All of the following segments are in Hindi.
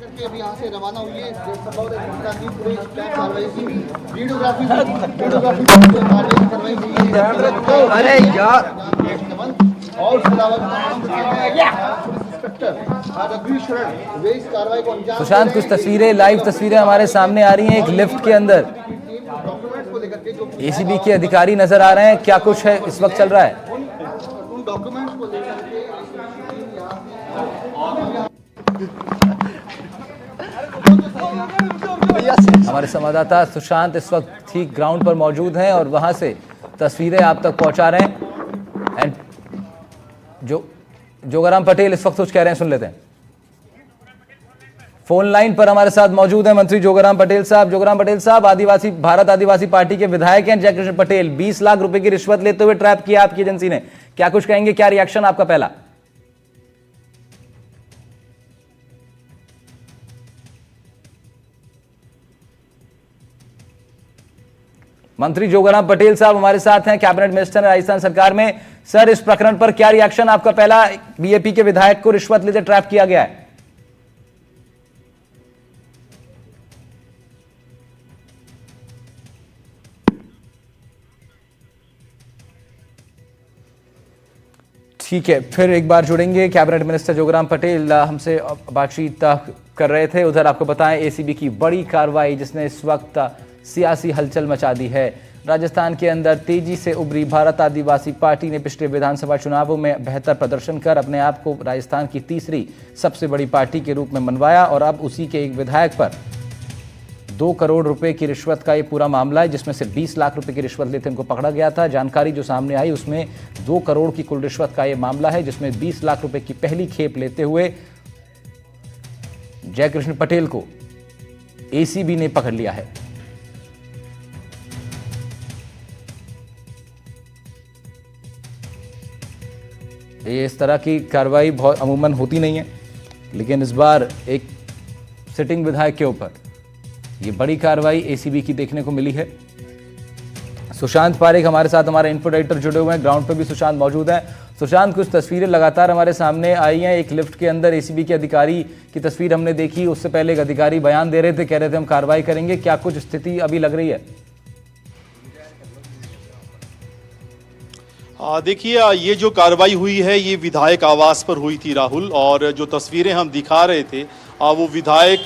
करके अभी यहाँ से रवाना हुई है। पूरे कार्रवाई की वीडियोग्राफी कार्रवाई हुई है। और उसके अलावा रघुवीर शरण वे इस कार्रवाई को अंजाम। सुशांत, कुछ तस्वीरें, लाइव तस्वीरें हमारे सामने आ रही हैं। एक लिफ्ट के अंदर डॉक्यूमेंट्स को लेकर के जो एसीबी के अधिकारी नजर आ रहे हैं। क्या कुछ है इस वक्त चल रहा है? उन डॉक्यूमेंट्स को लेकर के हमारे संवाददाता सुशांत इस वक्त ठीक ग्राउंड पर मौजूद हैं और वहां से तस्वीरें आप तक पहुंचा रहे हैं। एंड जोगाराम पटेल इस वक्त कुछ कह रहे हैं, सुन लेते हैं। फोन लाइन पर हमारे साथ मौजूद हैं मंत्री जोगाराम पटेल साहब। जोगाराम पटेल साहब, आदिवासी भारत आदिवासी पार्टी के विधायक हैं जयकृष्ण पटेल। 20 लाख रुपए की रिश्वत लेते हुए ट्रैप किया आपकी एजेंसी ने, क्या कुछ कहेंगे? क्या रिएक्शन आपका पहला? मंत्री जोगाराम पटेल साहब हमारे साथ हैं, कैबिनेट मिनिस्टर राजस्थान सरकार में। सर, इस प्रकरण पर क्या रिएक्शन आपका पहला? बीएपी के विधायक को रिश्वत लेते ट्रैप किया गया है। ठीक है, फिर एक बार जुड़ेंगे। कैबिनेट मिनिस्टर जोगाराम पटेल हमसे बातचीत कर रहे थे। उधर आपको बताएं, एसीबी की बड़ी कार्रवाई जिसने इस वक्त सियासी हलचल मचा दी है। राजस्थान के अंदर तेजी से उभरी भारत आदिवासी पार्टी ने पिछले विधानसभा चुनावों में बेहतर प्रदर्शन कर अपने आप को राजस्थान की तीसरी सबसे बड़ी पार्टी के रूप में मनवाया और अब उसी के एक विधायक पर 2 करोड़ रुपए की रिश्वत का ये पूरा मामला है, जिसमें से 20 लाख रुपए की रिश्वत लेते उनको पकड़ा गया था। जानकारी जो सामने आई उसमें 2 करोड़ की कुल रिश्वत का ये मामला है, जिसमें 20 लाख रुपए की पहली खेप लेते हुए जयकृष्ण पटेल को एसीबी ने पकड़ लिया है। ये इस तरह की कार्रवाई बहुत अमूमन होती नहीं है, लेकिन इस बार एक सिटिंग विधायक के ऊपर ये बड़ी कार्रवाई एसीबी की देखने को मिली है। सुशांत पारेख हमारे साथ, हमारे इन्फो एडिटर जुड़े हुए हैं। ग्राउंड पर भी सुशांत मौजूद हैं। सुशांत, कुछ तस्वीरें लगातार हमारे सामने आई हैं। एक लिफ्ट के अंदर एसीबी के अधिकारी की तस्वीर हमने देखी, उससे पहले एक अधिकारी बयान दे रहे थे, कह रहे थे हम कार्रवाई करेंगे। क्या कुछ स्थिति अभी लग रही है? देखिए, ये जो कार्रवाई हुई है ये विधायक आवास पर हुई थी राहुल, और जो तस्वीरें हम दिखा रहे थे वो विधायक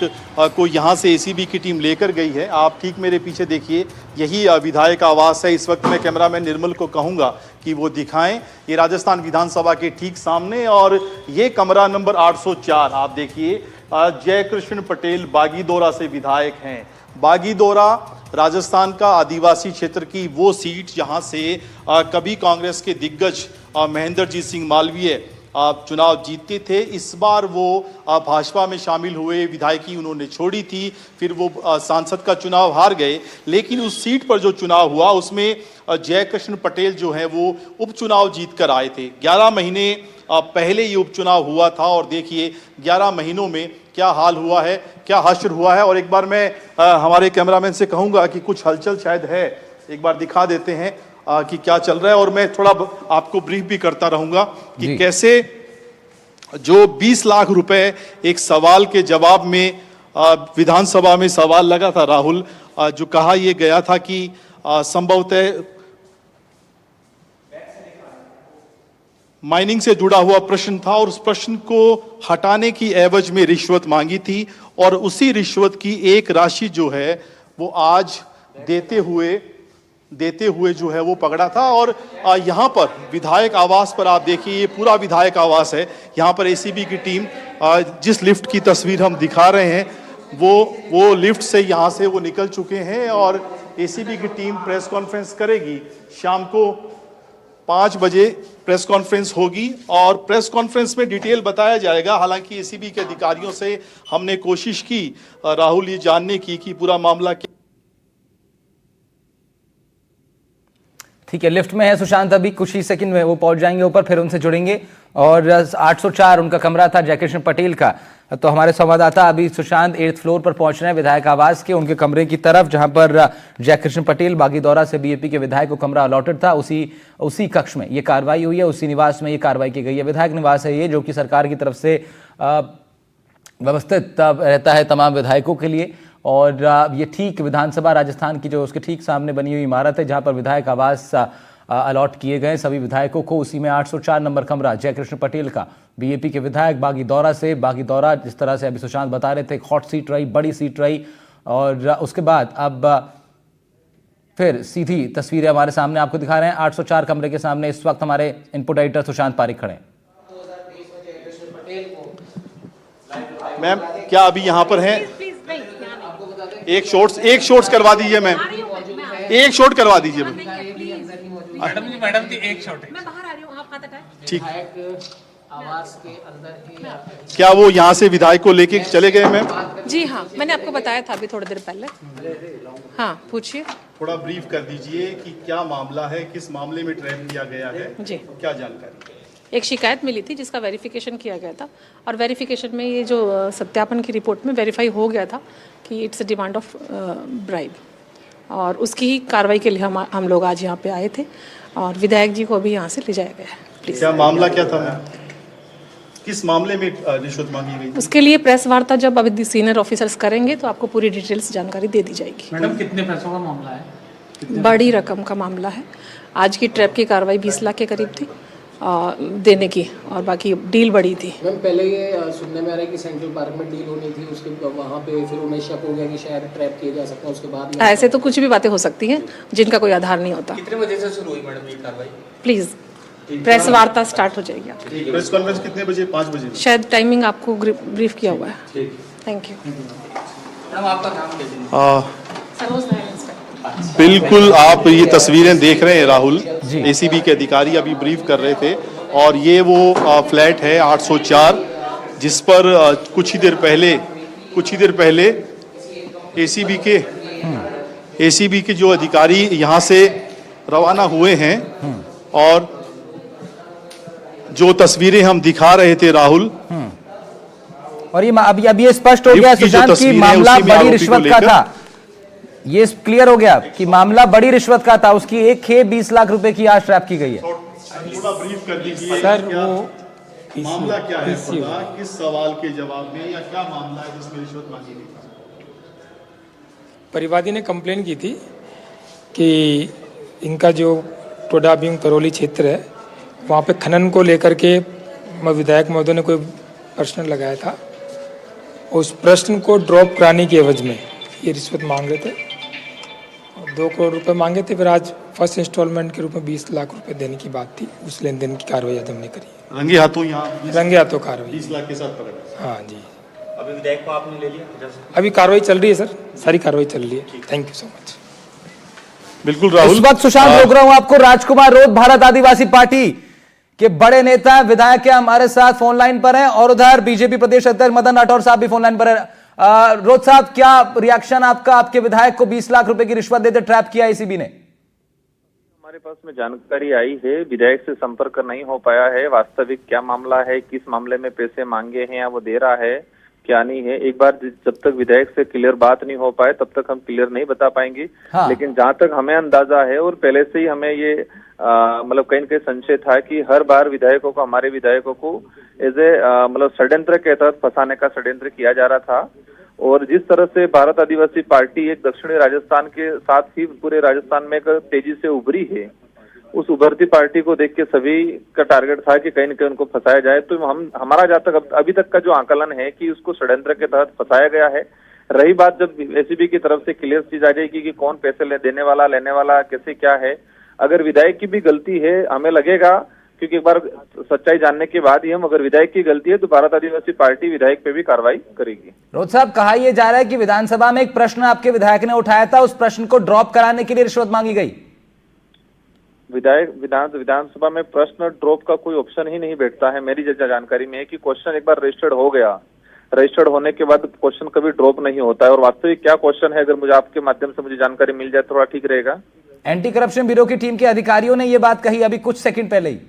को यहाँ से एसीबी की टीम लेकर गई है। आप ठीक मेरे पीछे देखिए, यही विधायक आवास है। इस वक्त मैं कैमरामैन निर्मल को कहूँगा कि वो दिखाएं। ये राजस्थान विधानसभा के ठीक सामने, और ये कमरा नंबर 804 आप देखिए। जयकृष्ण पटेल बागीदोरा से विधायक हैं। बागीदोरा राजस्थान का आदिवासी क्षेत्र की वो सीट जहां से कभी कांग्रेस के दिग्गज महेंद्रजीत सिंह मालवीय चुनाव जीतते थे। इस बार वो भाजपा में शामिल हुए, विधायकी उन्होंने छोड़ी थी, फिर वो सांसद का चुनाव हार गए। लेकिन उस सीट पर जो चुनाव हुआ उसमें जयकृष्ण पटेल जो है वो उपचुनाव जीत कर आए थे। 11 महीने पहले ये उपचुनाव हुआ था, और देखिए 11 महीनों में क्या हाल हुआ है, क्या हश्र हुआ है। और एक बार मैं हमारे कैमरामैन से कहूँगा कि कुछ हलचल शायद है, एक बार दिखा देते हैं कि क्या चल रहा है। और मैं थोड़ा आपको ब्रीफ भी करता रहूँगा कि कैसे जो 20 लाख रुपए एक सवाल के जवाब में विधानसभा में सवाल लगा था राहुल, जो कहा यह गया था कि संभवतः माइनिंग से जुड़ा हुआ प्रश्न था, और उस प्रश्न को हटाने की एवज में रिश्वत मांगी थी, और उसी रिश्वत की एक राशि जो है वो आज देते हुए जो है वो पकड़ा था। और यहाँ पर विधायक आवास पर आप देखिए, ये पूरा विधायक आवास है। यहाँ पर एसीबी की टीम जिस लिफ्ट की तस्वीर हम दिखा रहे हैं वो लिफ्ट से यहाँ से वो निकल चुके हैं, और एसीबी की टीम प्रेस कॉन्फ्रेंस करेगी। शाम को 5 बजे प्रेस कॉन्फ्रेंस होगी, और प्रेस कॉन्फ्रेंस में डिटेल बताया जाएगा। हालांकि एसीबी के अधिकारियों से हमने कोशिश की राहुल ये जानने की कि पूरा मामला क्या। ठीक है, लिफ्ट में है सुशांत, अभी कुछ ही सेकंड में वो पहुंच जाएंगे ऊपर, फिर उनसे जुड़ेंगे। और 804 उनका कमरा था जयकृष्ण पटेल का। तो हमारे संवाददाता अभी सुशांत 8th फ्लोर पर पहुंच रहे हैं विधायक आवास के, उनके कमरे की तरफ, जहां पर जयकृष्ण पटेल बागीदौरा से बीएपी के विधायक को कमरा अलॉटेड था। उसी कक्ष में ये कार्रवाई हुई है, उसी निवास में ये कार्रवाई की गई है। विधायक निवास है ये, जो कि सरकार की तरफ से व्यवस्थित रहता है तमाम विधायकों के लिए। और ये ठीक विधानसभा राजस्थान की जो उसके ठीक सामने बनी हुई इमारत है जहां पर विधायक आवास अलॉट किए गए सभी विधायकों को। उसी में 804 नंबर कमरा जयकृष्ण पटेल का, बीएपी के विधायक बागीदौरा से। बागीदौरा जिस तरह से अभी सुशांत बता रहे थे, हॉट सीट रही, बड़ी सीट रही। और उसके बाद अब फिर सीधी तस्वीरें हमारे सामने आपको दिखा रहे हैं। 804 कमरे के सामने इस वक्त हमारे इनपुट एडिटर सुशांत पारिक खड़े हैं। मैम क्या अभी यहाँ पर हैं? एक शॉट्स करवा दीजिए मैम, एक शॉट करवा दीजिए मैम। मैडम जी एक शॉट है। मैं बाहर आ रही हूँ, आप हाथ हटाएं। ठीक। आवास के अंदर ही क्या वो यहाँ से विधायक को लेके चले गए मैम? जी हाँ, मैंने आपको बताया था अभी थोड़ी देर पहले। हाँ पूछिए। थोड़ा ब्रीफ कर दीजिए कि क्या मामला है, किस मामले में ट्रैप किया गया है, जी क्या जानकारी? एक शिकायत मिली थी जिसका वेरिफिकेशन किया गया था और वेरिफिकेशन में ये जो सत्यापन की रिपोर्ट में वेरीफाई हो गया था कि it's a demand of bribe, और उसकी ही कार्रवाई के लिए हम लोग आज यहाँ पे आए थे और विधायक जी को अभी यहाँ से ले जाया गया है। प्लीज। क्या मामला क्या था मैम? किस मामले में रिश्वत मांगी गई? उसके लिए प्रेस वार्ता जब अभी सीनियर ऑफिसर्स करेंगे तो आपको पूरी डिटेल्स जानकारी दे दी जाएगी। मैडम कितने पैसों का मामला है? बड़ी रकम का मामला है। आज की ट्रैप की कार्रवाई 20 लाख के करीब थी देने की, और बाकी डील बड़ी थी। मैम पहले ये सुनने में आ रहा है कि सेंट्रल पार्क में डील होनी थी, उसके वहाँ पे फिर उन्हें शक हो गया कि शायद ट्रैप किया जा सकता है, उसके बाद ऐसे तो कुछ भी बातें हो सकती हैं जिनका कोई आधार नहीं होता। कितने बजे से शुरू हुई मैडम ये कार्रवाई? प्लीज प्रेस वार्ता स्टार्ट हो जाएगी आपकी। प्रेस कॉन्फ्रेंस कितने बजे? 5 बजे शायद टाइमिंग आपको ब्रीफ किया हुआ है। Thank you. मैडम आपका नाम ले दीजिए। बिल्कुल, आप ये तस्वीरें देख रहे हैं राहुल, एसीबी के अधिकारी अभी ब्रीफ कर रहे थे और ये वो फ्लैट है 804 जिस पर कुछ ही देर पहले एसीबी के जो अधिकारी यहाँ से रवाना हुए हैं और जो तस्वीरें हम दिखा रहे थे राहुल, और ये अब ये स्पष्ट हो गया सुशांत की मामला बड़ी रिश्वत का था। ये क्लियर हो गया कि मामला बड़ी रिश्वत का था। उसकी एक खेप 20 लाख रुपए की आज ट्रैप की गई है। थोड़ा ब्रीफ कर दीजिए सर, क्या वो मामला क्या है, पता किस सवाल के जवाब में या क्या मामला है जिसमें रिश्वत मांगी गई? परिवादी ने कंप्लेन की थी कि इनका जो टोडा भीम करौली क्षेत्र है वहाँ पे खनन को लेकर के विधायक महोदय ने कोई प्रश्न लगाया था। उस प्रश्न को ड्रॉप कराने की एवज में ये रिश्वत मांग रहे थे। 2 करोड़ रुपए मांगे थे। फिर आज फर्स्ट इंस्टॉलमेंट के रूप में 20 लाख रुपए देने की बात थी। उस लेन देन की कार्रवाई आज हमने करी। रंगे हाथों यहाँ रंगे हाथों कार्रवाई 20 लाख के साथ पकड़ा। हाँ जी। अभी विधायक को आपने ले लिया? अभी कार्रवाई चल रही है सर, सारी कार्रवाई चल रही है। Thank you so much. बिल्कुल राहुल, इस वक्त सुशांत रोक रहा हूं आपको। राजकुमार रोध भारत आदिवासी पार्टी के बड़े नेता विधायक के हमारे साथ फोन लाइन पर हैं और उधर बीजेपी प्रदेश अध्यक्ष मदन राठौर साहब भी फोन लाइन पर है। रोध साहब, क्या रिएक्शन आपका? आपके विधायक को 20 लाख रुपए की रिश्वत देते ट्रैप किया एसीबी ने। हमारे पास में जानकारी आई है, विधायक से संपर्क नहीं हो पाया है। वास्तविक क्या मामला है, किस मामले में पैसे मांगे हैं या वो दे रहा है, क्या नहीं है, एक बार जब तक विधायक से क्लियर बात नहीं हो पाए तब तक हम क्लियर नहीं बता पाएंगे। हाँ। लेकिन जहाँ तक हमें अंदाजा है और पहले से ही हमें ये मतलब कहीं न कहीं संशय था कि हर बार विधायकों को, हमारे विधायकों को एज ए मतलब षड्यंत्र के तहत फंसाने का षड्यंत्र किया जा रहा था। और जिस तरह से भारत आदिवासी पार्टी एक दक्षिणी राजस्थान के साथ ही पूरे राजस्थान में तेजी से उभरी है, उस उभरती पार्टी को देख के सभी का टारगेट था कि कहीं न कहीं उनको फंसाया जाए। तो हमारा जहाँ तक अभी तक का जो आकलन है कि उसको षड्यंत्र के तहत फंसाया गया है। रही बात जब एसीबी की तरफ से क्लियर चीज आ जाएगी कि कौन पैसे देने वाला, लेने वाला, कैसे क्या है, अगर विधायक की भी गलती है, हमें लगेगा, क्योंकि एक बार सच्चाई जानने के बाद ही हम, अगर विधायक की गलती है तो भारत आदिवासी पार्टी विधायक पे भी कार्रवाई करेगी। रोध साहब, कहा यह जा रहा है कि विधानसभा में एक प्रश्न आपके विधायक ने उठाया था, उस प्रश्न को ड्रॉप कराने के लिए रिश्वत मांगी गई। विधानसभा में प्रश्न ड्रॉप का कोई ऑप्शन ही नहीं बैठता है। मेरी जानकारी में है कि क्वेश्चन एक बार रजिस्टर्ड हो गया, रजिस्टर्ड होने के बाद क्वेश्चन कभी ड्रॉप नहीं होता है। और वास्तविक क्या क्वेश्चन है, अगर मुझे आपके माध्यम से मुझे जानकारी मिल जाए थोड़ा ठीक रहेगा। एंटी करप्शन ब्यूरो की टीम के अधिकारियों ने यह बात कही अभी कुछ सेकंड पहले ही।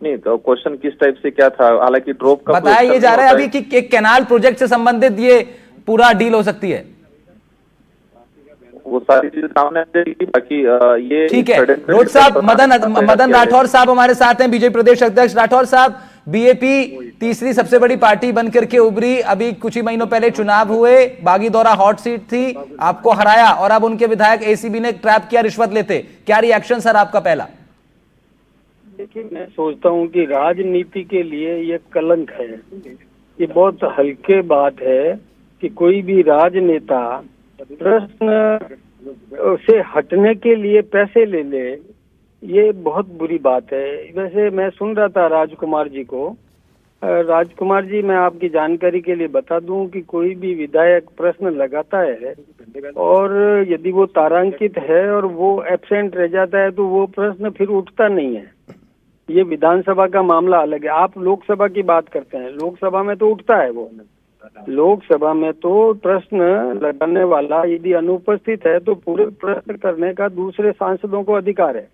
नहीं तो क्वेश्चन किस टाइप से क्या था, हालांकि ड्रॉप का बताया ये जा रहा है अभी कि एक कैनाल प्रोजेक्ट से संबंधित ये पूरा डील हो सकती है। वो सारी चीजें सामने आ जाएगी। बाकी ये ठीक है। रोध साहब, मदन राठौर साहब हमारे साथ हैं, बीजेपी प्रदेश अध्यक्ष। राठौर साहब, बीएपी तीसरी सबसे बड़ी पार्टी बनकर के उभरी, अभी कुछ ही महीनों पहले चुनाव हुए, बागीदौरा हॉट सीट थी, आपको हराया और अब उनके विधायक एसीबी ने ट्रैप किया रिश्वत लेते। क्या रिएक्शन सर आपका पहला? देखिए, मैं सोचता हूँ कि राजनीति के लिए ये कलंक है। ये बहुत हल्के बात है कि कोई भी राजनेता प्रश्न से हटने के लिए पैसे ले ले, ये बहुत बुरी बात है। वैसे मैं सुन रहा था राजकुमार जी को। राजकुमार जी, मैं आपकी जानकारी के लिए बता दूं कि कोई भी विधायक प्रश्न लगाता है और यदि वो तारांकित है और वो एब्सेंट रह जाता है तो वो प्रश्न फिर उठता नहीं है। ये विधानसभा का मामला अलग है। आप लोकसभा की बात करते हैं, लोकसभा में तो उठता है वो। लोकसभा में तो प्रश्न लगाने वाला यदि अनुपस्थित है तो पूरे प्रश्न करने का दूसरे सांसदों को अधिकार है।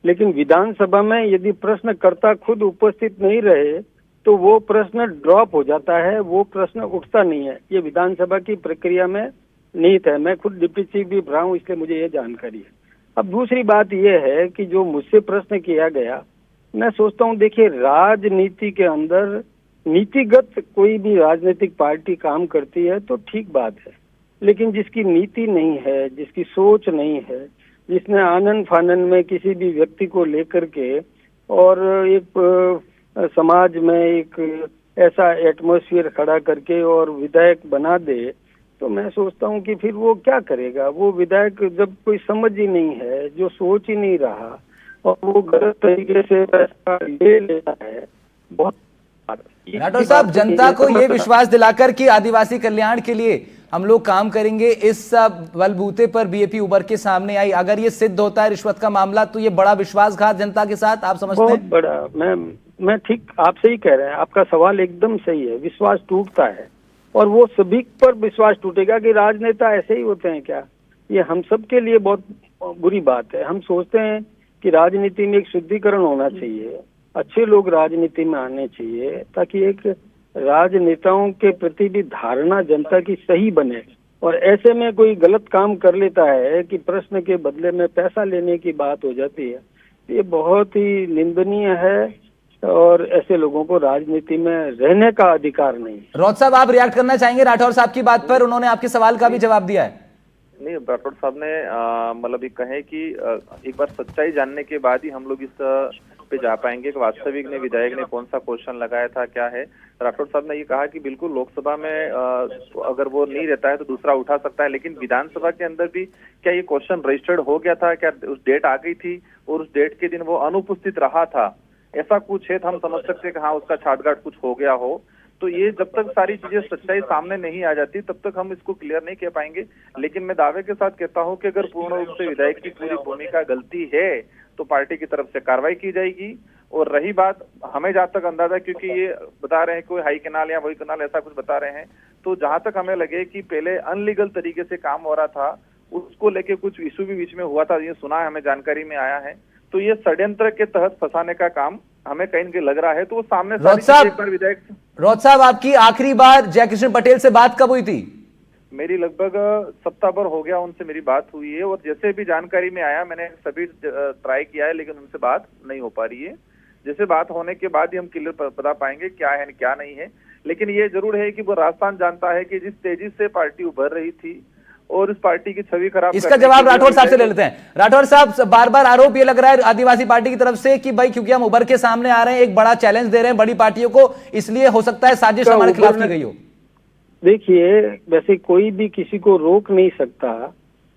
लेकिन विधानसभा में यदि प्रश्नकर्ता खुद उपस्थित नहीं रहे तो वो प्रश्न ड्रॉप हो जाता है, वो प्रश्न उठता नहीं है। ये विधानसभा की प्रक्रिया में निहित है। मैं खुद डिप्टी चीफ भी रहा हूँ, इसलिए मुझे ये जानकारी है। अब दूसरी बात ये है कि जो मुझसे प्रश्न किया गया, मैं सोचता हूँ, देखिए, राजनीति के अंदर नीतिगत कोई भी राजनीतिक पार्टी काम करती है तो ठीक बात है, लेकिन जिसकी नीति नहीं है, जिसकी सोच नहीं है, जिसने आनन फानन में किसी भी व्यक्ति को लेकर के और एक समाज में एक ऐसा एटमॉस्फेयर खड़ा करके और विधायक बना दे, तो मैं सोचता हूँ कि फिर वो क्या करेगा। वो विधायक जब कोई समझ ही नहीं है, जो सोच ही नहीं रहा और वो गलत तरीके से पैसा ले लेता है, बहुत। राठौर साहब, जनता को ये विश्वास दिलाकर कि आदिवासी कल्याण के लिए हम लोग काम करेंगे, इस बलबूते पर बीएपी उभर के सामने आई। अगर ये सिद्ध होता है रिश्वत का मामला, तो ये बड़ा विश्वासघात जनता के साथ, आप समझते हैं? बहुत बड़ा। मैं ठीक आपसे ही कह रहे हैं, आपका सवाल एकदम सही है। विश्वास टूटता है और वो सभी पर विश्वास टूटेगा कि राजनेता ऐसे ही होते हैं क्या। ये हम सब के लिए बहुत बुरी बात है। हम सोचते हैं कि राजनीति में एक शुद्धिकरण होना चाहिए, अच्छे लोग राजनीति में आने चाहिए, ताकि एक राजनेताओं के प्रति भी धारणा जनता की सही बने। और ऐसे में कोई गलत काम कर लेता है कि प्रश्न के बदले में पैसा लेने की बात हो जाती है, ये बहुत ही निंदनीय है और ऐसे लोगों को राजनीति में रहने का अधिकार नहीं। रौत साहब, आप रिएक्ट करना चाहेंगे राठौर साहब की बात पर? उन्होंने आपके सवाल का भी जवाब दिया है। नहीं, राठौर साहब ने मतलब ये कहे कि एक बार सच्चाई जानने के बाद ही हम लोग इस पे जा पाएंगे कि वास्तविक ने विधायक ने कौन सा क्वेश्चन लगाया था, क्या है। राठौर साहब ने ये कहा कि बिल्कुल लोकसभा में अगर वो नहीं रहता है तो दूसरा उठा सकता है, लेकिन विधानसभा के अंदर भी क्या ये क्वेश्चन रजिस्टर्ड हो गया था, क्या उस डेट आ गई थी और उस डेट के दिन वो अनुपस्थित रहा था, ऐसा कुछ है तो हम समझ सकते हैं कि हाँ उसका छाटघाट कुछ हो गया हो। तो ये जब तक सारी चीजें सच्चाई सामने नहीं आ जाती तब तक हम इसको क्लियर नहीं कह पाएंगे। लेकिन मैं दावे के साथ कहता हूं कि अगर पूर्ण रूप से विधायक की पूरी भूमिका गलती है तो पार्टी की तरफ से कार्रवाई की जाएगी। और रही बात, हमें जहां तक अंदाजा, क्योंकि ये बता रहे हैं कोई हाई कैनाल या वही कैनाल ऐसा कुछ बता रहे हैं, तो जहां तक हमें लगे कि पहले अनलीगल तरीके से काम हो रहा था, उसको लेके कुछ इशू भी बीच में हुआ था, ये सुना है, हमें जानकारी में आया है। तो ये षड्यंत्र के तहत फंसाने का काम हमें कहीं न कहीं लग रहा है। तो वो सामने रौत साहब, आपकी आखिरी बार जयकृष्ण पटेल से बात कब हुई थी? मेरी लगभग सप्ताह भर हो गया उनसे मेरी बात हुई है, और जैसे भी जानकारी में आया मैंने सभी ट्राई किया है, लेकिन उनसे बात नहीं हो पा रही है। जैसे बात होने के बाद ही हम क्लियर बता पाएंगे क्या है क्या नहीं है। लेकिन ये जरूर है कि वो राजस्थान जानता है कि जिस तेजी से पार्टी उभर रही थी और इस पार्टी की छवि खराब, इसका जवाब राठौर साहब से ले लेते हैं। राठौर साहब, बार बार आरोप ये लग रहा है आदिवासी पार्टी की तरफ से कि भाई क्योंकि हम उभर के सामने आ रहे हैं, एक बड़ा चैलेंज दे रहे हैं बड़ी पार्टियों को, इसलिए हो सकता है साजिश हमारे खिलाफ की गई हो। देखिए, वैसे कोई भी किसी को रोक नहीं सकता।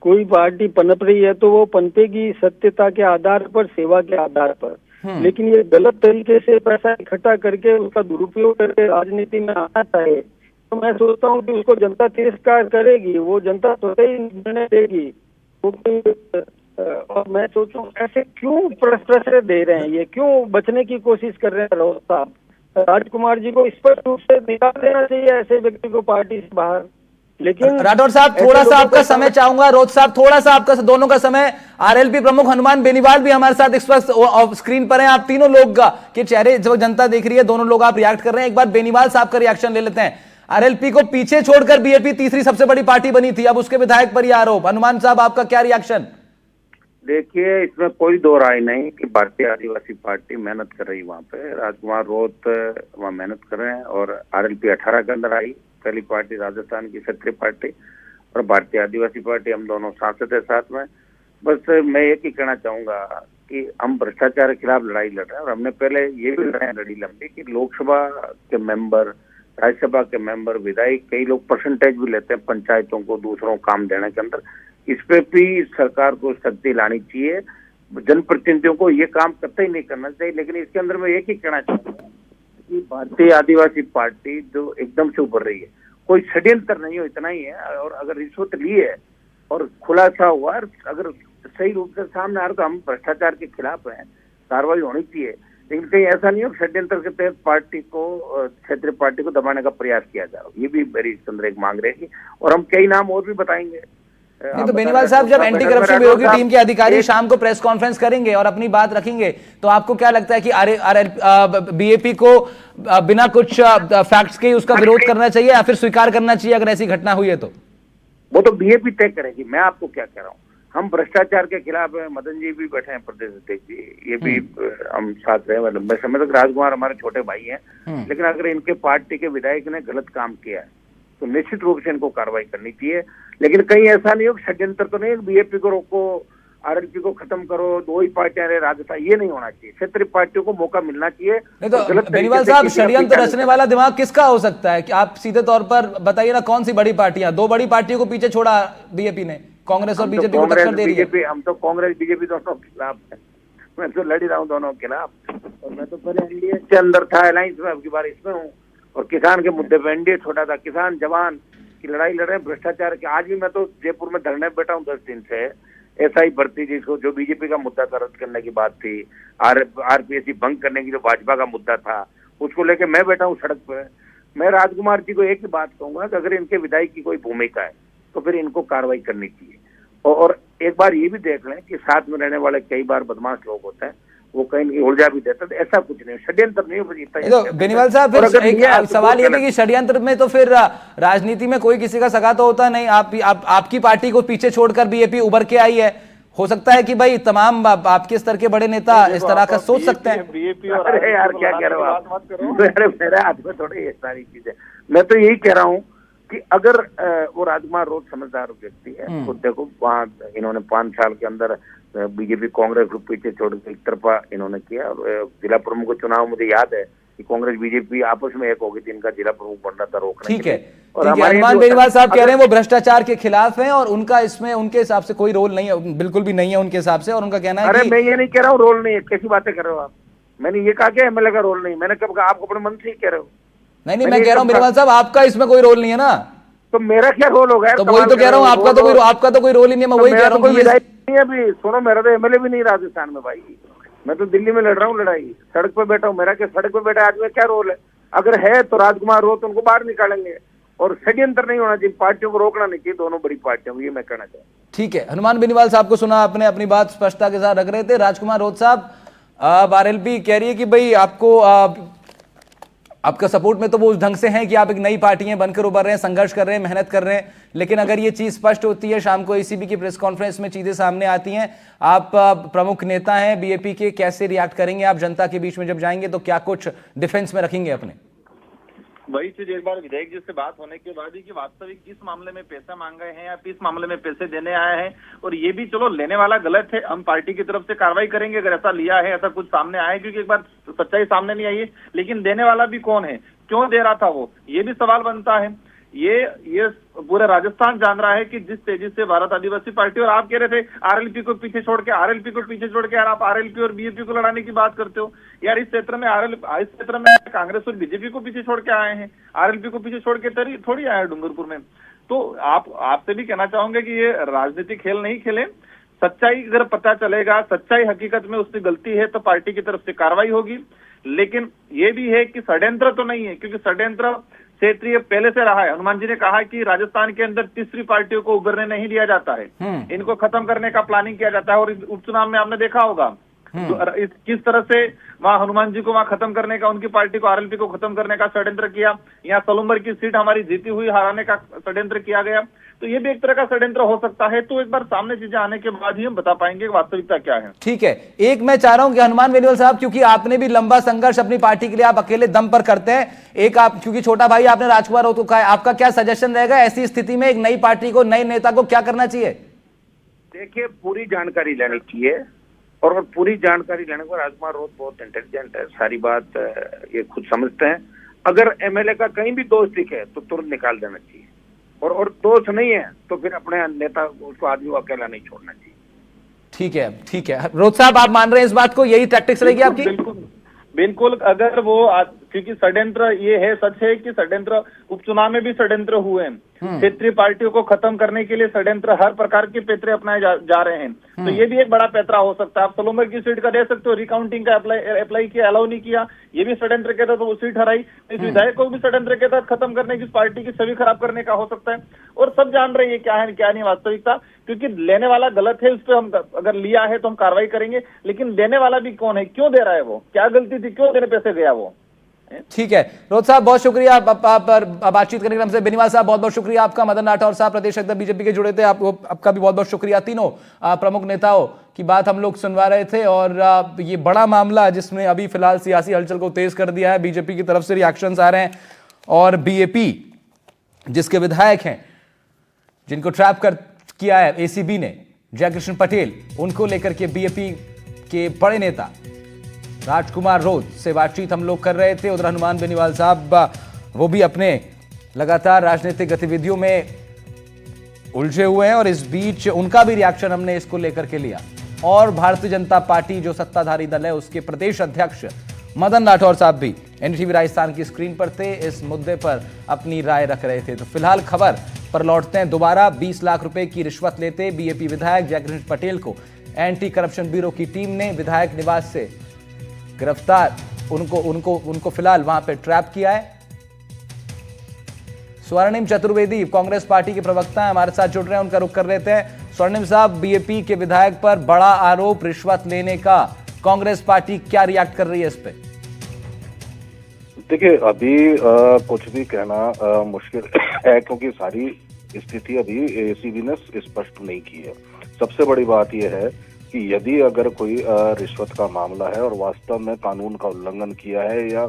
कोई पार्टी पनप रही है तो वो पनपेगी सत्यता के आधार पर, सेवा के आधार पर। लेकिन ये गलत तरीके से पैसा इकट्ठा करके उसका दुरुपयोग करके राजनीति में आना चाहे तो मैं सोचता हूँ कि उसको जनता तिरस्कार करेगी, वो जनता स्वतः ही निर्णय देगी। और मैं सोचूं ऐसे क्यों प्रश्न दे रहे हैं, ये क्यों बचने की कोशिश कर रहे हैं राउत साहब। राजकुमार जी को स्पष्ट रूप से निकाल देना चाहिए ऐसे व्यक्ति को पार्टी से बाहर। लेकिन राठौर साहब, थोड़ा सा आपका समय चाहूंगा। रौत साहब, थोड़ा सा आपका दोनों का समय। आरएलपी प्रमुख हनुमान बेनीवाल भी हमारे साथ इस वक्त स्क्रीन पर हैं। आप तीनों लोग के चेहरे जो जनता देख रही है, दोनों लोग आप रिएक्ट कर रहे हैं। एक बार बेनीवाल साहब का रिएक्शन ले लेते हैं। आरएलपी को पीछे छोड़कर बीएपी तीसरी सबसे बड़ी पार्टी बनी थी, अब उसके विधायक पर यह आरोप। हनुमान साहब, आपका क्या रिएक्शन? देखिए, इसमें कोई दो राय नहीं कि भारतीय आदिवासी पार्टी मेहनत कर रही वहाँ पे। राजकुमार रोत वहाँ मेहनत कर रहे हैं और RLP 18 के अंदर आई, पहली पार्टी राजस्थान की क्षेत्रीय पार्टी, और भारतीय आदिवासी पार्टी, हम दोनों सांसद है साथ में। बस मैं एक ही कहना चाहूंगा कि हम भ्रष्टाचार के खिलाफ लड़ाई लड़ रहे हैं, और हमने पहले ये भी लड़ाई लड़ी लंबी कि लोकसभा के मेंबर, राज्यसभा के मेंबर, विधायक, कई लोग परसेंटेज भी लेते हैं पंचायतों को दूसरों को काम देने के अंदर। इस पे भी सरकार को सख्ती लानी चाहिए। जनप्रतिनिधियों को ये काम कतई नहीं करना चाहिए। लेकिन इसके अंदर मैं एक ही कहना चाहूंगा कि भारतीय आदिवासी पार्टी जो एकदम से उभर रही है, कोई षड्यंत्र नहीं हो, इतना ही है। और अगर रिश्वत ली है और खुलासा हुआ, अगर सही रूप से सामने आ रहा, तो हम भ्रष्टाचार के खिलाफ हैं, कार्रवाई होनी चाहिए। लेकिन कहीं ऐसा नहीं हो षड्यंत्र के तहत पार्टी को, क्षेत्रीय पार्टी को दबाने का प्रयास किया जा रहा है। ये भी मेरी इसके अंदर एक मांग रहेगी, और हम कई नाम और भी बताएंगे। नहीं तो बेनीवाल साहब, जब एंटी करप्शन ब्यूरो की टीम के अधिकारी शाम को प्रेस कॉन्फ्रेंस करेंगे और अपनी बात रखेंगे, तो आपको क्या लगता है कि BAP को बिना कुछ फैक्ट्स के उसका विरोध करना चाहिए या फिर स्वीकार करना चाहिए अगर ऐसी घटना हुई है तो? वो तो BAP तय करेगी। मैं आपको क्या कह रहा हूँ, हम भ्रष्टाचार के खिलाफ हैं। मदन जी भी बैठे हैं, प्रदेश अध्यक्ष जी, ये भी हम साथ रहे लंबे समय तक। राजकुमार हमारे छोटे भाई हैं, लेकिन अगर इनके पार्टी के विधायक ने गलत काम किया है तो निश्चित रूप से इनको कार्रवाई करनी चाहिए। लेकिन कहीं ऐसा नहीं हो, षड्यंत्र तो नहीं, BAP को रोको, RLP को खत्म करो, दो ही पार्टियां रहे राजस्थान, ये नहीं होना चाहिए। क्षेत्रीय पार्टियों को मौका मिलना चाहिए। नहीं तो बेनीवाल साहब, षड्यंत्र रचने वाला दिमाग किसका हो सकता है कि आप सीधे तौर पर बताइए ना, कौन सी बड़ी पार्टियां? दो बड़ी पार्टियों को पीछे छोड़ा BAP ने, कांग्रेस और BJP को टक्कर दे रही है। हम तो कांग्रेस BJP दोनों के खिलाफ है। मैं तो लड़ रहा हूँ दोनों के खिलाफ, और मैं तो पहले NDA के अंदर था, अलायंस में, अब की बार इसमें हूँ। और किसान के मुद्दे पे NDA छोटा था, किसान जवान की लड़ाई लड़ रहे हैं भ्रष्टाचार के। आज भी मैं तो जयपुर में धरने बैठा हूँ 10 दिन से। SI भर्ती, जिसको जो BJP का मुद्दा था, रद्द करने की बात थी, RPSC भंग करने की जो भाजपा का मुद्दा था, उसको लेके मैं बैठा हूँ सड़क पर। मैं राजकुमार जी को एक ही बात कहूंगा कि अगर इनके विधायक की कोई भूमिका है तो फिर इनको कार्रवाई करनी चाहिए। और एक बार ये भी देख लें कि साथ में रहने वाले कई बार बदमाश लोग होते हैं, वो कहीं उलझा भी देते हैं। ऐसा कुछ नहीं, षड्यंत्र नहीं हो। तो बेनीवाल साहब, फिर एक सवाल ये भी कि षड्यंत्र में तो फिर राजनीति में कोई किसी का सगा तो होता नहीं। आपकी पार्टी को पीछे छोड़कर BAP उभर के आई है। हो सकता है कि भाई तमाम आपके स्तर के बड़े नेता इस तरह का सोच सकते हैं। अरे यार, क्या कह रहे हो आप? मेरे हाथ में थोड़ी ये सारी चीजें। मैं तो यही कह रहा हूँ कि अगर वो राजकुमार रोत समझदार व्यक्ति है, तो देखो वहाँ इन्होंने 5 साल के अंदर BJP कांग्रेस को पीछे छोड़ के एक तरफा इन्होंने किया। और जिला प्रमुख चुनाव मुझे याद है कि कांग्रेस BJP आपस में एक हो गई थी, इनका जिला प्रमुख बन रहा था रोकने। ठीक है, और हनुमान बेनीवाल साहब कह रहे हैं वो भ्रष्टाचार के खिलाफ हैं और उनका इसमें उनके हिसाब से कोई रोल नहीं है, बिल्कुल भी नहीं है उनके हिसाब से। और उनका कहना है अरे मैं ये नहीं कह रहा हूँ रोल नहीं है, कैसी बातें कर रहे हो आप? मैंने ये कहा कि MLA का रोल नहीं, मैंने कब कहा? आप अपने मन से ही कह रहे हो। नहीं, मैं कह रहा हूँ बेनीवाल साहब, आपका इसमें कोई रोल नहीं है ना। तो मेरा क्या रोल होगा? तो वही तो कह रहा हूँ, आपका तो कोई रोल ही नहीं है। मैं वही कह रहा हूँ अभी सुनो, मेरा तो MLA भी नहीं राजस्थान में भाई। मैं तो दिल्ली में लड़ रहा हूँ लड़ाई, सड़क पे बैठा हूँ। मेरा क्या सड़क पे बैठा आदमी क्या रोल है? अगर है तो राजकुमार रोत उनको बाहर निकालेंगे। और षड्यंत्र नहीं होना चाहिए, पार्टियों को रोकना नहीं चाहिए, दोनों बड़ी पार्टियों को, ये मैं कहना चाहूँ। ठीक है, हनुमान बेनीवाल साहब को सुना आपने, अपनी बात स्पष्टता के साथ रख रहे थे। राजकुमार रोत साहब, RLP कह रही है कि भाई आपका सपोर्ट में तो वो उस ढंग से है कि आप एक नई पार्टियां बनकर उभर रहे हैं, संघर्ष कर रहे हैं, मेहनत कर रहे हैं। लेकिन अगर ये चीज स्पष्ट होती है, शाम को ACB की प्रेस कॉन्फ्रेंस में चीजें सामने आती हैं, आप प्रमुख नेता हैं BAP के, कैसे रिएक्ट करेंगे आप जनता के बीच में जब जाएंगे? तो क्या कुछ डिफेंस में रखेंगे अपने? वही चीज एक बार विधायक जी से बात होने के बाद ही कि वास्तविक किस मामले में पैसा मांग रहे हैं या किस मामले में पैसे देने आए हैं। और ये भी चलो लेने वाला गलत है, हम पार्टी की तरफ से कार्रवाई करेंगे अगर ऐसा लिया है, ऐसा कुछ सामने आए, क्योंकि एक बार सच्चाई सामने नहीं आई है। लेकिन देने वाला भी कौन है, क्यों दे रहा था वो, ये भी सवाल बनता है। ये पूरा राजस्थान जान रहा है कि जिस तेजी से भारत आदिवासी पार्टी, और आप कह रहे थे RLP को पीछे छोड़ के यार आप RLP और BAP को लड़ाने की बात करते हो यार। इस क्षेत्र में कांग्रेस और BJP को पीछे छोड़ के आए हैं, RLP को पीछे छोड़ के थोड़ी आए डूंगरपुर में। तो आपसे भी कहना चाहूंगे कि ये राजनीतिक खेल नहीं खेले। सच्चाई अगर पता चलेगा, सच्चाई हकीकत में उसकी गलती है तो पार्टी की तरफ से कार्रवाई होगी। लेकिन ये भी है कि षड्यंत्र तो नहीं है, क्योंकि षड्यंत्र क्षेत्रीय पहले से रहा है। हनुमान जी ने कहा कि राजस्थान के अंदर तीसरी पार्टियों को उभरने नहीं दिया जाता है, इनको खत्म करने का प्लानिंग किया जाता है। और उपचुनाव में आपने देखा होगा किस तरह से वहां हनुमान जी को वहां खत्म करने का, उनकी पार्टी को RLP को खत्म करने का षड्यंत्र किया। यहाँ सलूम्बर की सीट हमारी जीती हुई हराने का षड्यंत्र किया गया। तो ये भी एक तरह का षड्यंत्र हो सकता है। तो एक बार सामने चीजें आने के बाद ही हम बता पाएंगे वास्तविकता क्या है। ठीक है, एक मैं चाह रहा हूं कि हनुमान बेनीवाल साहब, क्योंकि आपने भी लंबा संघर्ष अपनी पार्टी के लिए आप अकेले दम पर करते हैं, एक आप क्योंकि छोटा भाई आपने राजकुमार हो चुका है, आपका क्या सजेशन रहेगा ऐसी स्थिति में एक नई पार्टी को, नए नेता को क्या करना चाहिए? देखिए, पूरी जानकारी लेनी चाहिए और पूरी जानकारी लेने को राजकुमार रोत बहुत इंटेलिजेंट है, सारी बात ये खुद समझते हैं। अगर एमएलए का कहीं भी दोष दिखे तो तुरंत निकाल देना चाहिए, और दोष नहीं है तो फिर अपने नेता उसको आदमी को अकेला नहीं छोड़ना चाहिए। ठीक है, ठीक है। रोत साहब, आप मान रहे हैं इस बात को, यही टैक्टिक्स रहेगी आपकी? बिल्कुल बिल्कुल। अगर वो क्योंकि षड्यंत्र ये है, सच है कि षड्यंत्र उपचुनाव में भी षड्यंत्र हुए हैं, क्षेत्रीय पार्टियों को खत्म करने के लिए षड्यंत्र, हर प्रकार के पैतरे अपनाए जा रहे हैं। तो ये भी एक बड़ा पैतरा हो सकता है। आप सलोमर की सीट का दे सकते हो, रिकाउंटिंग का अप्लाई किया, अलाउ नहीं किया, ये भी षड्यंत्र के तहत वो सीट हराई। इस विधायक को भी षड्यंत्र के तहत खत्म करने की, पार्टी की छवि खराब करने का हो सकता है। और सब जान रहे हैं क्या है क्या नहीं वास्तविकता, क्योंकि लेने वाला गलत है, उस पर हम अगर लिया है तो हम कार्रवाई करेंगे, लेकिन देने वाला भी कौन है, क्यों दे रहा है, वो क्या गलती थी, क्यों देने पैसे गया वो। ठीक है, रोत साहब बहुत शुक्रिया बातचीत करने के लिए हमसे। बेनीवाल साहब बहुत बहुत शुक्रिया आपका। मदन राठौर साहब प्रदेश अध्यक्ष बीजेपी के जुड़े थे, आपका भी बहुत बहुत शुक्रिया। तीनों प्रमुख नेताओं की बात हम लोग सुनवा रहे थे, और ये बड़ा मामला जिसमें अभी फिलहाल सियासी हलचल को तेज कर दिया है, बीजेपी की तरफ से रिएक्शंस आ रहे हैं, और बीएपी जिसके विधायक हैं जिनको ट्रैप किया है एसीबी ने, जयकृष्ण पटेल, उनको लेकर के बीएपी के बड़े नेता राजकुमार रोत से बातचीत हम लोग कर रहे थे। उधर हनुमान बेनीवाल साहब वो भी अपने लगातार राजनीतिक गतिविधियों में उलझे हुए हैं, और इस बीच उनका भी रिएक्शन हमने इसको लेकर के लिया। और भारतीय जनता पार्टी जो सत्ताधारी दल है उसके प्रदेश अध्यक्ष मदन राठौर साहब भी एनडीटीवी राजस्थान की स्क्रीन पर थे, इस मुद्दे पर अपनी राय रख रहे थे। तो फिलहाल खबर पर लौटते हैं दोबारा। 20 लाख रुपए की रिश्वत लेते बीएपी विधायक जयकृष्ण पटेल को एंटी करप्शन ब्यूरो की टीम ने विधायक निवास से गिरफ्तार, उनको फिलहाल वहां पे ट्रैप किया है। स्वर्णिम चतुर्वेदी कांग्रेस पार्टी के प्रवक्ता हैं, हमारे साथ जुड़ रहे हैं, उनका रुख कर लेते हैं। स्वर्णिम साहब, बीएपी के विधायक पर बड़ा आरोप रिश्वत लेने का, कांग्रेस पार्टी क्या रिएक्ट कर रही है इस पे? देखिए, अभी कुछ भी कहना मुश्किल है, क्योंकि सारी स्थिति अभी एसीबी ने स्पष्ट नहीं की है। सबसे बड़ी बात यह है कि यदि अगर कोई रिश्वत का मामला है और वास्तव में कानून का उल्लंघन किया है या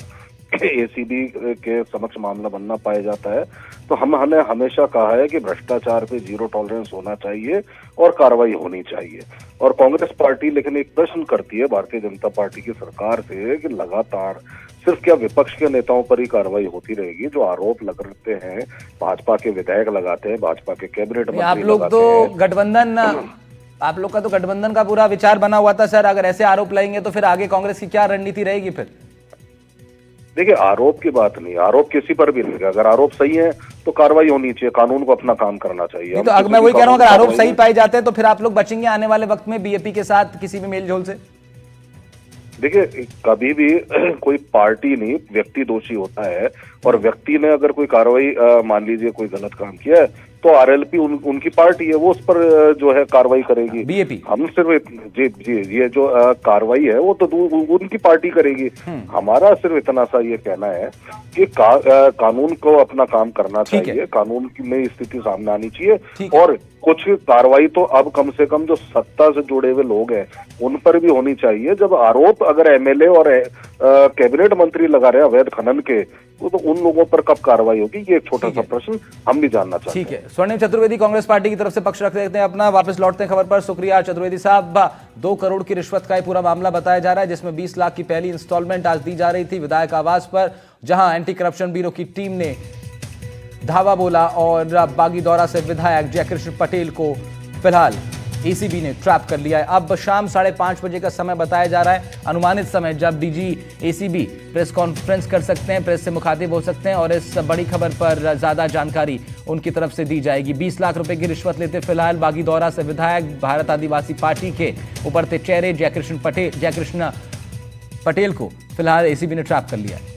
एसीबी के समक्ष मामला बनना पाया जाता है, तो हमने हमेशा कहा है कि भ्रष्टाचार पे जीरो टॉलरेंस होना चाहिए और कार्रवाई होनी चाहिए। और कांग्रेस पार्टी लेकिन एक प्रश्न करती है भारतीय जनता पार्टी की सरकार से कि लगातार सिर्फ क्या विपक्ष के नेताओं पर ही कार्रवाई होती रहेगी? जो आरोप लगते हैं भाजपा के विधायक लगाते हैं, भाजपा के कैबिनेट मंत्री आप लोग तो गठबंधन, आप लोग का तो गठबंधन का पूरा विचार बना हुआ था सर, अगर ऐसे आरोप लगेंगे तो फिर आगे कांग्रेस की क्या रणनीति रहेगी फिर? देखिए, आरोप की बात नहीं, आरोप किसी पर भी नहीं, अगर आरोप सही है तो कार्रवाई होनी चाहिए, कानून को अपना काम करना चाहिए। तो अगर मैं वही कह रहा हूं, अगर आरोप सही पाए जाते हैं तो फिर आप लोग बचेंगे आने वाले वक्त में बीएपी के साथ किसी भी मेल जोल से? देखिए, कभी भी कोई पार्टी नहीं, व्यक्ति दोषी होता है, और व्यक्ति ने अगर कोई कार्रवाई मान लीजिए कोई गलत काम किया है तो आरएलपी उनकी पार्टी है, वो उस पर जो है कार्रवाई करेगी। बीएपी हम सिर्फ जी ये जो कार्रवाई है वो तो उनकी पार्टी करेगी। हमारा सिर्फ इतना सा ये कहना है कि कानून को अपना काम करना चाहिए, कानून में स्थिति सामने आनी चाहिए, और कुछ कार्रवाई तो अब कम से कम जो सत्ता से जुड़े हुए लोग हैं उन पर भी होनी चाहिए। जब आरोप अगर एमएलए और कैबिनेट मंत्री लगा रहे हैं अवैध खनन के, तो उन लोगों पर कब कार्रवाई होगी? ये एक छोटा सा प्रश्न हम भी जानना चाहते हैं। ठीक है, स्वर्णिम चतुर्वेदी कांग्रेस पार्टी की तरफ से पक्ष रख देते हैं अपना। वापस लौटते हैं खबर पर। शुक्रिया चतुर्वेदी साहब। 2 करोड़ की रिश्वत का पूरा मामला बताया जा रहा है, जिसमें 20 लाख की पहली इंस्टॉलमेंट आज दी जा रही थी विधायक आवास पर, जहां एंटी करप्शन ब्यूरो की टीम ने धावा बोला और बागीदौरा से विधायक जयकृष्ण पटेल को फिलहाल एसीबी ने ट्रैप कर लिया है। अब शाम 5:30 बजे का समय बताया जा रहा है, अनुमानित समय जब डीजी एसीबी प्रेस कॉन्फ्रेंस कर सकते हैं, प्रेस से मुखातिब हो सकते हैं, और इस बड़ी खबर पर ज्यादा जानकारी उनकी तरफ से दी जाएगी। 20 लाख रुपए की रिश्वत लेते फिलहाल बागीदौरा से विधायक भारत आदिवासी पार्टी के उभरते चेहरे जयकृष्ण पटेल को फिलहाल एसीबी ने ट्रैप कर लिया है।